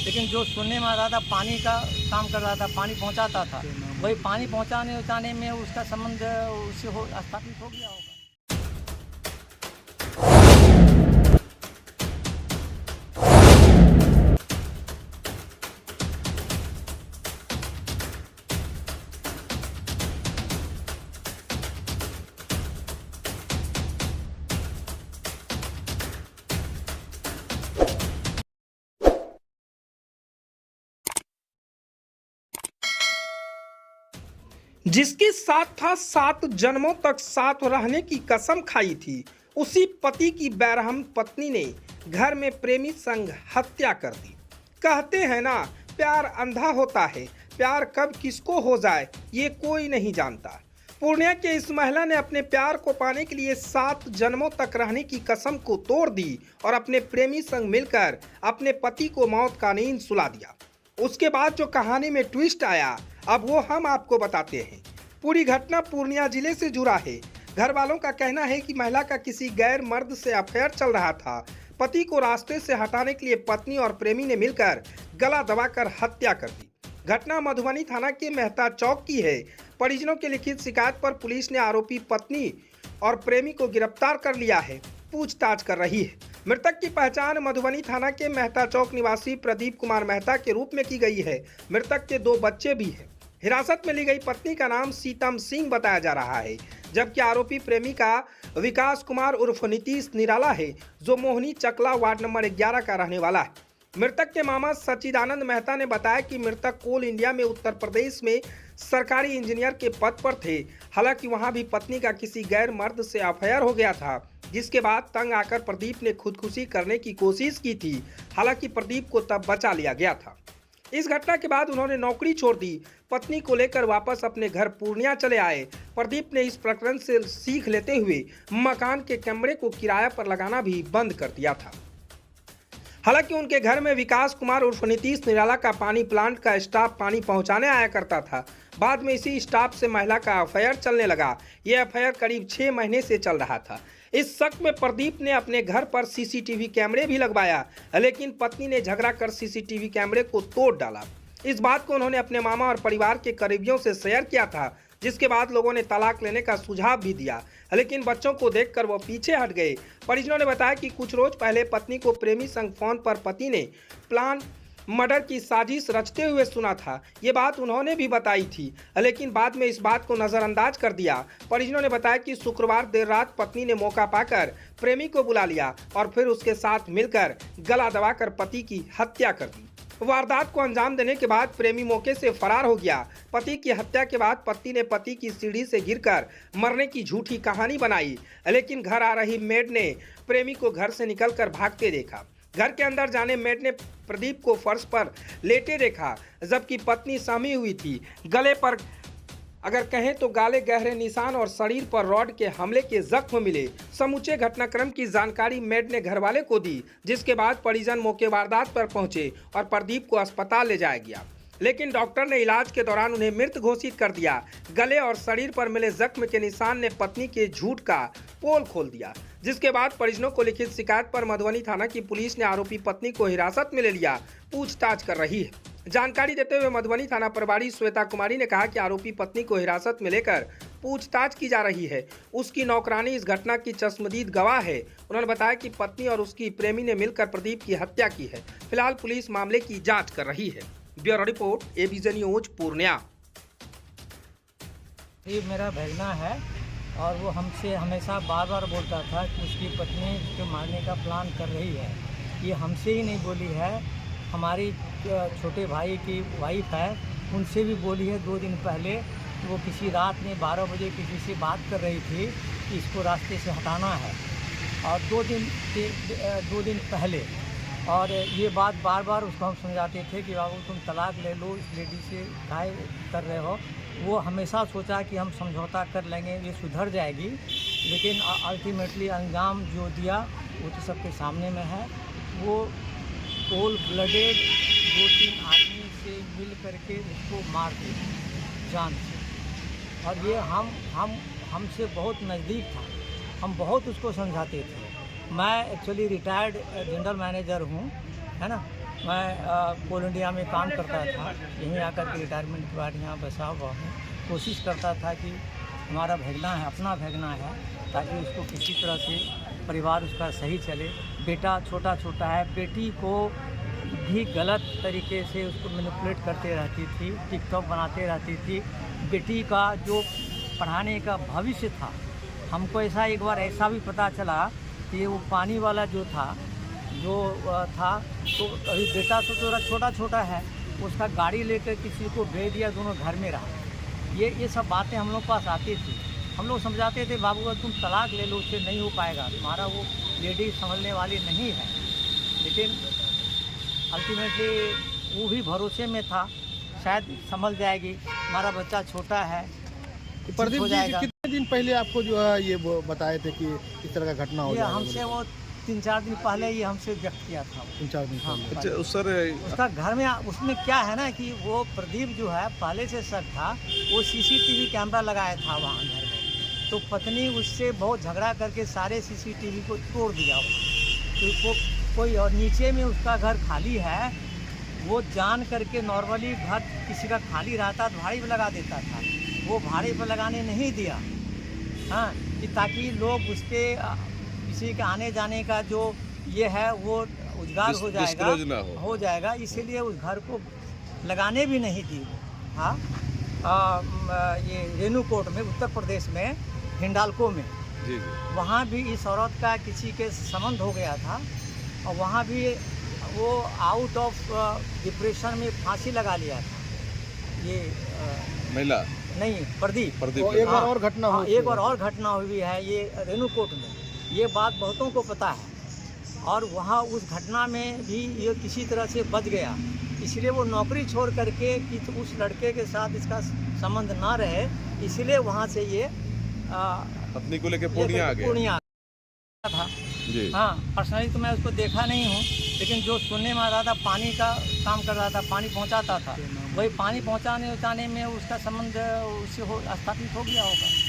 लेकिन जो सुनने में आ रहा था पानी का काम कर रहा था, पानी पहुंचाता था, वही पानी पहुंचाने में उसका संबंध उससे स्थापित हो गया होगा। जिसके साथ था 7 जन्मों तक साथ रहने की कसम खाई थी, उसी पति की बेरहम पत्नी ने घर में प्रेमी संग हत्या कर दी। कहते हैं ना, प्यार अंधा होता है, प्यार कब किसको हो जाए ये कोई नहीं जानता। पूर्णिया के इस महिला ने अपने प्यार को पाने के लिए 7 जन्मों तक रहने की कसम को तोड़ दी और अपने प्रेमी संग मिलकर अपने पति को मौत का नींद सुला दिया। उसके बाद जो कहानी में ट्विस्ट आया, अब वो हम आपको बताते हैं। पूरी घटना पूर्णिया जिले से जुड़ा है। घर वालों का कहना है कि महिला का किसी गैर मर्द से अफेयर चल रहा था। पति को रास्ते से हटाने के लिए पत्नी और प्रेमी ने मिलकर गला दबाकर हत्या कर दी। घटना मधुबनी थाना के मेहता चौक की है। परिजनों की लिखित शिकायत पर पुलिस ने आरोपी पत्नी और प्रेमी को गिरफ्तार कर लिया है, पूछताछ कर रही है। मृतक की पहचान मधुबनी थाना के मेहता चौक निवासी प्रदीप कुमार मेहता के रूप में की गई है। मृतक के 2 बच्चे भी हैं। हिरासत में ली गई पत्नी का नाम सीतम सिंह बताया जा रहा है, जबकि आरोपी प्रेमी का विकास कुमार उर्फ नीतीश निराला है, जो मोहनी चकला वार्ड नंबर 11 का रहने वाला है। मृतक के मामा सच्चिदानंद मेहता ने बताया कि मृतक कोल इंडिया में उत्तर प्रदेश में सरकारी इंजीनियर के पद पर थे। हालांकि वहां भी पत्नी का किसी गैर मर्द से अफेयर हो गया था, जिसके बाद तंग आकर प्रदीप ने खुदकुशी करने की कोशिश की थी। हालांकि प्रदीप को तब बचा लिया गया था। इस घटना के बाद उन्होंने नौकरी छोड़ दी। पत्नी को लेकर वापस अपने घर पूर्णिया चले आए। प्रदीप ने इस प्रकरण से सीख लेते हुए मकान के कमरे को किराया पर लगाना भी बंद कर दिया था। हालांकि उनके घर में विकास कुमार उर्फ नीतीश निराला का पानी प्लांट का स्टाफ पानी पहुंचाने आया करता था। बाद में इसी स्टाफ से महिला का अफेयर चलने लगा। यह अफेयर करीब 6 महीने से चल रहा था। इस शक में प्रदीप ने अपने घर पर सीसीटीवी कैमरे भी लगवाया, लेकिन पत्नी ने झगड़ा कर सीसीटीवी कैमरे को तोड़ डाला। इस बात को उन्होंने अपने मामा और परिवार के करीबियों से शेयर किया था, जिसके बाद लोगों ने तलाक लेने का सुझाव भी दिया, लेकिन बच्चों को देखकर वो पीछे हट गए। परिजनों ने बताया कि कुछ रोज पहले पत्नी को प्रेमी संग फोन पर पति ने प्लान मर्डर की साजिश रचते हुए सुना था। ये बात उन्होंने भी बताई थी, लेकिन बाद में इस बात को नजरअंदाज कर दिया। परिजनों ने बताया कि शुक्रवार देर रात पत्नी ने मौका पाकर प्रेमी को बुला लिया और फिर उसके साथ मिलकर गला दबाकर पति की हत्या कर दी। वारदात को अंजाम देने के बाद प्रेमी मौके से फरार हो गया। पति की हत्या के बाद पत्नी ने पति की सीढ़ी से गिरकर मरने की झूठी कहानी बनाई, लेकिन घर आ रही मेड ने प्रेमी को घर से निकलकर भागते देखा। घर के अंदर जाने मेड ने प्रदीप को फर्श पर लेटे देखा, जबकि पत्नी सहमी हुई थी। गले पर अगर कहें तो गाले गहरे निशान और शरीर पर रॉड के हमले के जख्म मिले। समूचे घटनाक्रम की जानकारी मेड ने घरवाले को दी, जिसके बाद परिजन मौके वारदात पर पहुंचे और प्रदीप को अस्पताल ले जाया गया, लेकिन डॉक्टर ने इलाज के दौरान उन्हें मृत घोषित कर दिया। गले और शरीर पर मिले जख्म के निशान ने पत्नी के झूठ का पोल खोल दिया, जिसके बाद परिजनों को लिखित शिकायत पर मधुबनी थाना की पुलिस ने आरोपी पत्नी को हिरासत में ले लिया, पूछताछ कर रही है। जानकारी देते हुए मधुबनी थाना प्रभारी श्वेता कुमारी ने कहा कि आरोपी पत्नी को हिरासत में लेकर पूछताछ की जा रही है। उसकी नौकरानी इस घटना की चश्मदीद गवाह है। उन्होंने बताया कि पत्नी और उसकी प्रेमी ने मिलकर प्रदीप की हत्या की है। फिलहाल पुलिस मामले की जाँच कर रही है। Bureau report, ABP news, Purnia. ये मेरा भगना है और वो हमसे हमेशा बार बार बोलता था कि उसकी पत्नी उसको मारने का प्लान कर रही है। ये हमसे ही नहीं बोली है, हमारी छोटे भाई की वाइफ है, उनसे भी बोली है 2 दिन पहले। वो किसी रात में 12 बजे किसी से बात कर रही थी कि इसको रास्ते से हटाना है, और 2 दिन पहले। और ये बात बार बार उसको हम समझाते थे कि बाबू तुम तलाक ले लो, इस लेडी से काहे कर रहे हो। वो हमेशा सोचा कि हम समझौता कर लेंगे, ये सुधर जाएगी, लेकिन अल्टीमेटली अंजाम जो दिया वो तो सबके सामने में है। वो कोल्ड ब्लडेड 2-3 आदमी से मिल करके उसको मार दिया जान से। और ये हमसे बहुत नज़दीक था, हम बहुत उसको समझाते थे। मैं एक्चुअली रिटायर्ड जनरल मैनेजर हूँ, है ना, मैं कोल इंडिया में काम करता था। यहीं आकर के रिटायरमेंट के बाद यहाँ बसा हुआ हूँ। कोशिश करता था कि हमारा भेजना है, अपना भेजना है, ताकि उसको किसी तरह से परिवार उसका सही चले। बेटा छोटा छोटा है, बेटी को भी गलत तरीके से उसको मैनिपुलेट करते रहती थी, टिकटॉक बनाते रहती थी। बेटी का जो पढ़ाने का भविष्य था, हमको ऐसा एक बार ऐसा भी पता चला कि वो पानी वाला जो था तो अभी बेटा तो थोड़ा छोटा छोटा है, उसका गाड़ी लेकर किसी को भेज दिया, दोनों घर में रहा। ये सब बातें हम लोग पास आती थी। हम लोग समझाते थे, बाबू तुम तलाक ले लो, उससे नहीं हो पाएगा, तुम्हारा वो लेडी संभलने वाली नहीं है। लेकिन अल्टीमेटली वो भी भरोसे में था, शायद संभल जाएगी, हमारा बच्चा छोटा है, प्रदीप हो जी जाएगा। कितने दिन पहले आपको जो है ये वो बताए थे कि इस तरह का घटना हो ये जाएगा? हमसे वो 3-4 दिन पहले ये हमसे व्यक्त किया था। 3-4 दिन हाँ, पहले। अच्छा सर, उसका घर में उसमें क्या है ना कि वो प्रदीप जो है पहले से शक था, वो सीसीटीवी कैमरा लगाया था वहाँ घर में। तो पत्नी उससे बहुत झगड़ा करके सारे सीसीटीवी को तोड़ दिया तो कोई, और नीचे में उसका घर खाली है, वो जान करके नॉर्मली घर किसी का खाली रहता तो भाड़े पर लगा देता था, वो भाड़े पर लगाने नहीं दिया। हाँ, कि ताकि लोग उसके किसी के आने जाने का जो ये है वो उजगार हो जाएगा, इसीलिए उस घर को लगाने भी नहीं दी। हाँ, ये रेणुकूट में, उत्तर प्रदेश में, हिंडाल्को में, जी वहाँ भी इस औरत का किसी के संबंध हो गया था, और वहाँ भी वो आउट ऑफ डिप्रेशन में फांसी लगा लिया था। ये महिला नहीं, प्रदीप। तो एक बार और घटना हाँ, हुई एक बार और घटना हुई है ये रेणुकूट में। ये बात बहुतों को पता है, और वहाँ उस घटना में भी ये किसी तरह से बच गया, इसलिए वो नौकरी छोड़ करके कि तो उस लड़के के साथ इसका संबंध ना रहे, इसलिए वहाँ से ये पत्नी को लेके पूर्णिया था। जी। हाँ, पर्सनली तो मैं उसको देखा नहीं हूँ, लेकिन जो सुनने में आ रहा था, पानी का काम कर रहा था, पानी पहुँचाता था, वही पानी पहुँचाने में उसका संबंध उससे स्थापित हो गया होगा।